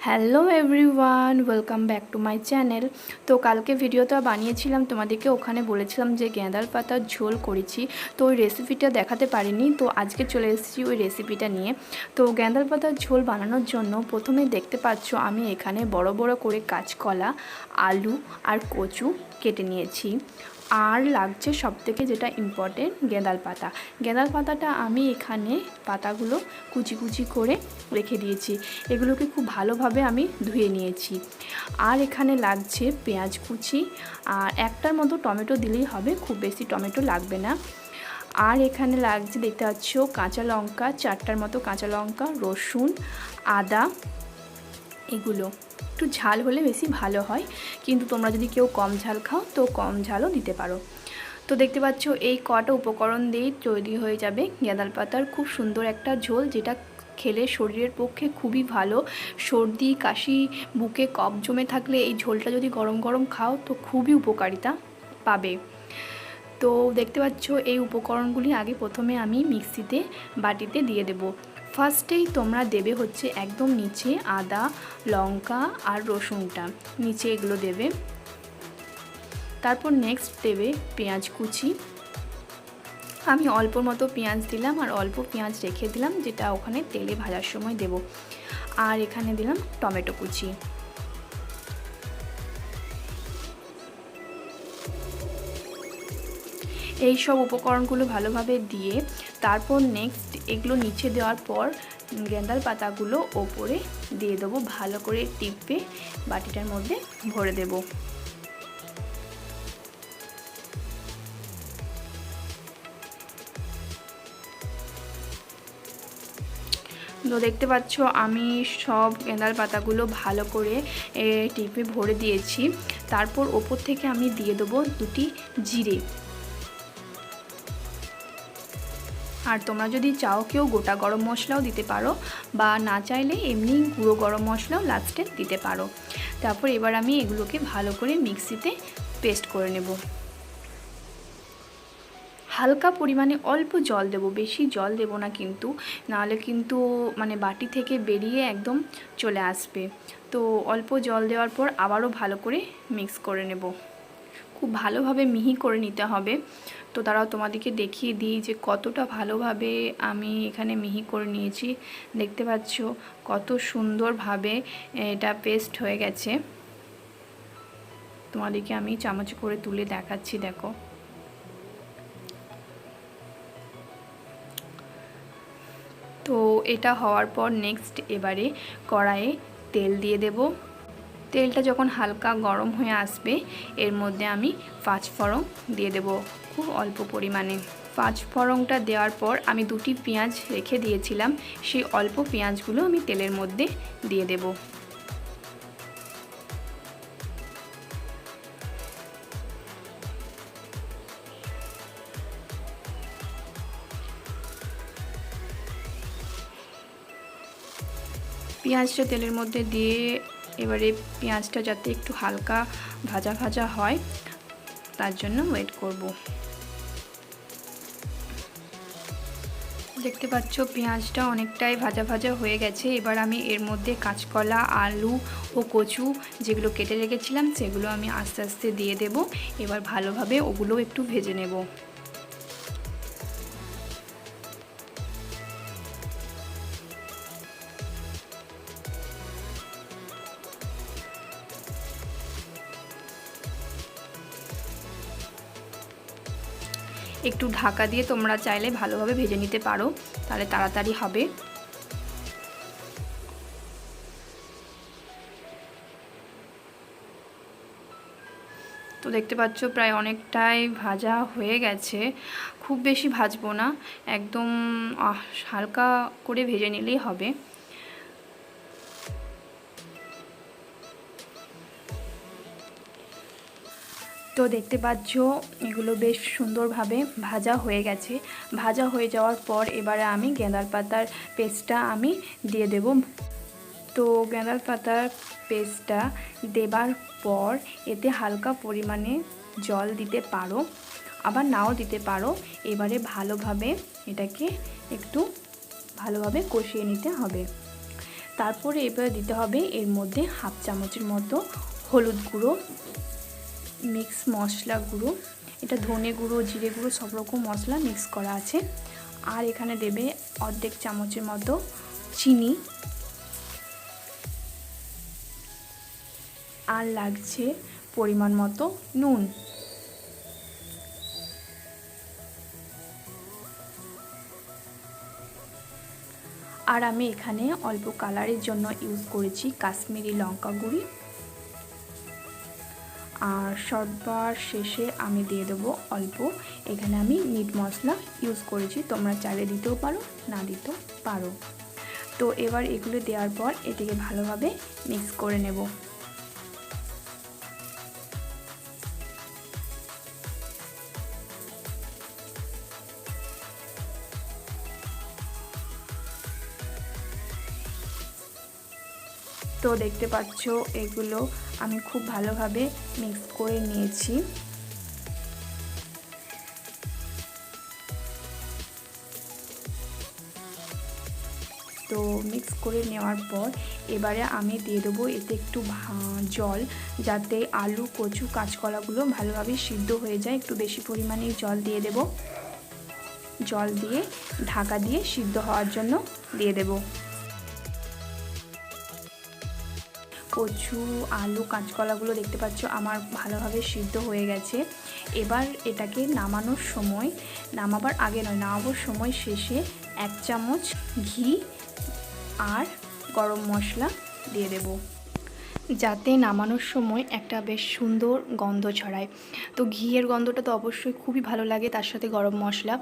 Hello everyone, welcome back to my channel. তো কালকে ভিডিওটা বানিয়েছিলাম, তোমাদেরকে ওখানে বলেছিলাম যে গেঁদাল পাতার ঝোল করেছি। তো ওই রেসিপিটা দেখাতে পারিনি, তো আজকে চলে এসেছি ওই রেসিপিটা নিয়ে। তো গেঁদাল পাতার ঝোল বানানোর জন্য প্রথমে দেখতে পাচ্ছ আমি এখানে বড় বড় করে কাঁচকলা, আলু আর কচু কেটে নিয়েছি। আর লাগছে সবথেকে যেটা ইম্পর্টেন্ট, গেঁদাল পাতা। গেঁদাল পাতাটা আমি এখানে পাতাগুলো কুচি কুচি করে রেখে দিয়েছি। এগুলোকে খুব ভালোভাবে আমি ধুয়ে নিয়েছি। আর এখানে লাগছে পেঁয়াজ কুচি, আর একটার মতো টমেটো দিলেই হবে, খুব বেশি টমেটো লাগবে না। আর এখানে লাগছে, দেখতে পাচ্ছ, কাঁচা লঙ্কা, 4টার মতো কাঁচা লঙ্কা, রসুন, আদা। এগুলো একটু ঝাল হলে বেশি ভালো হয়, কিন্তু তোমরা যদি কেউ কম ঝাল খাও তো কম ঝালও দিতে পারো। তো দেখতে পাচ্ছ এই কটা উপকরণ দিয়েই তৈরি হয়ে যাবে গেঁদাল পাতার খুব সুন্দর একটা ঝোল, যেটা খেলে শরীরের পক্ষে খুবই ভালো। সর্দি কাশি, বুকে কফ জমে থাকলে এই ঝোলটা যদি গরম গরম খাও তো খুবই উপকারিতা পাবে। তো দেখতে পাচ্ছ এই উপকরণগুলি আগে প্রথমে আমি মিক্সিতে বাটিতে দিয়ে দেব। ফার্স্টেই তোমরা দেবে হচ্ছে একদম নিচে আদা, লঙ্কা আর রসুনটা, নিচে এগুলো দেবে। তারপর নেক্সট দেবে পেঁয়াজ কুচি। আমি অল্প মতো পেঁয়াজ দিলাম আর অল্প পেঁয়াজ রেখে দিলাম, যেটা ওখানে তেলে ভাজার সময় দেব। আর এখানে দিলাম টমেটো কুচি। এই সব উপকরণগুলো ভালোভাবে দিয়ে তারপর নেক্সট এগুলো নিচে দেওয়ার পর গেঁদাল পাতাগুলো ওপরে দিয়ে দেবো, ভালো করে টিপে বাটিটার মধ্যে ভরে দেব। তো দেখতে পাচ্ছ আমি সব গেঁদাল পাতাগুলো ভালো করে টিপে ভরে দিয়েছি। তারপর ওপর থেকে আমি দিয়ে দেবো 2টি জিরে। আর তোমরা যদি চাও কেউ গোটা গরম মশলাও দিতে পারো, বা না চাইলে এমনি গুঁড়ো গরম মশলাও লাস্টে দিতে পারো। তারপর এবার আমি এগুলোকে ভালো করে মিক্সিতে পেস্ট করে নেব। হালকা পরিমাণে অল্প জল দেব, বেশি জল দেব না কিন্তু, নাহলে কিন্তু মানে বাটি থেকে বেরিয়ে একদম চলে আসবে। তো অল্প জল দেওয়ার পর আবারও ভালো করে মিক্স করে নেব, খুব ভালোভাবে মিহি করে নিতে হবে। তো তারাও তোমাদেরকে দেখিয়ে দিই যে কতটা ভালোভাবে আমি এখানে মিহি করে নিয়েছি। দেখতে পাচ্ছ কত সুন্দরভাবে এটা পেস্ট হয়ে গেছে। তোমাদেরকে আমি চামচ করে তুলে দেখাচ্ছি, দেখো। তো এটা হওয়ার পর নেক্সট এবারে কড়াইয়ে তেল দিয়ে দেব। তেলটা যখন হালকা গরম হয়ে আসবে এর মধ্যে আমি 5 ফোড়ন দিয়ে দেব, খুব অল্প পরিমাণে। 5 ফোড়নটা দেওয়ার পর আমি 2টি পেঁয়াজ রেখে দিয়েছিলাম, সেই অল্প পেঁয়াজগুলো আমি তেলের মধ্যে দিয়ে দেব। পেঁয়াজটা তেলের মধ্যে দিয়ে এবারে পেঁয়াজটা যাতে একটু হালকা ভাজা ভাজা হয় তার জন্য ওয়েট করব। দেখতে পাচ্ছ পেঁয়াজটা অনেকটাই ভাজা ভাজা হয়ে গেছে। এবার আমি এর মধ্যে কাঁচকলা, আলু ও কচু যেগুলো কেটে রেখেছিলাম সেগুলো আমি আস্তে আস্তে দিয়ে দেব। এবার ভালোভাবে ওগুলো একটু ভেজে নেব। একটু ঢাকা দিয়ে তোমরা চাইলে ভালোভাবে ভেজে নিতে পারো, তাহলে তাড়াতাড়ি হবে। তো দেখতে পাচ্ছ প্রায় অনেকটাই ভাজা হয়ে গেছে, খুব বেশি ভাজবো না, একদম হালকা করে ভেজে নিলেই হবে। তো দেখতে পাচ্ছ এগুলো বেশ সুন্দরভাবে ভাজা হয়ে গেছে। ভাজা হয়ে যাওয়ার পর এবারে আমি গেঁদাল পাতার পেস্টটা আমি দিয়ে দেব। তো গেঁদাল পাতার পেস্টটা দেবার পর এতে হালকা পরিমাণে জল দিতে পারো, আবার নাও দিতে পারো। এবারে ভালোভাবে এটাকে একটু ভালোভাবে কষিয়ে নিতে হবে। তারপরে এবার দিতে হবে এর মধ্যে হাফ চামচের মতো হলুদ গুঁড়ো, মিক্স মশলা গুঁড়ো, এটা ধনে গুঁড়ো, জিরে গুঁড়ো সব রকম মশলা মিক্স করা আছে। আর এখানে দেবে অর্ধেক চামচের মতো চিনি, আর লাগছে পরিমাণ মতো নুন। আর আমি এখানে অল্প কালারের জন্য ইউজ করেছি কাশ্মীরি লঙ্কা গুঁড়ি। আর সবার শেষে আমি দিয়ে দেবো অল্প, এখানে আমি মিট মশলা ইউজ করেছি, তোমরা চাইলে দিতেও পারো, না দিতেও পারো। তো এবার এগুলো দেওয়ার পর এটিকে ভালোভাবে মিক্স করে নেব। তো দেখতে পাচ্ছ এগুলো আমি খুব ভালোভাবে মিক্স করে নিয়েছি। তো মিক্স করে নেওয়ার পর এবারে আমি দিয়ে দেবো এতে একটু জল, যাতে আলু, কচু, কাঁচকলাগুলো ভালোভাবে সিদ্ধ হয়ে যায়। একটু বেশি পরিমাণে জল দিয়ে দেব। জল দিয়ে ঢাকা দিয়ে সিদ্ধ হওয়ার জন্য দিয়ে দেব। কচু, আলু, কাঁচকলাগুলো দেখতে পাচ্ছ আমার ভালোভাবে সিদ্ধ হয়ে গেছে। এবার এটাকে নামানোর সময়, নামাবার আগে নয়, নামানোর সময় শেষে 1 চামচ ঘি আর গরম মশলা দিয়ে দেব, যাতে নামানোর সময় একটা বেশ সুন্দর গন্ধ ছড়ায়। তো ঘিয়ের গন্ধটা তো অবশ্যই খুবই ভালো লাগে, তার সাথে গরম মশলা।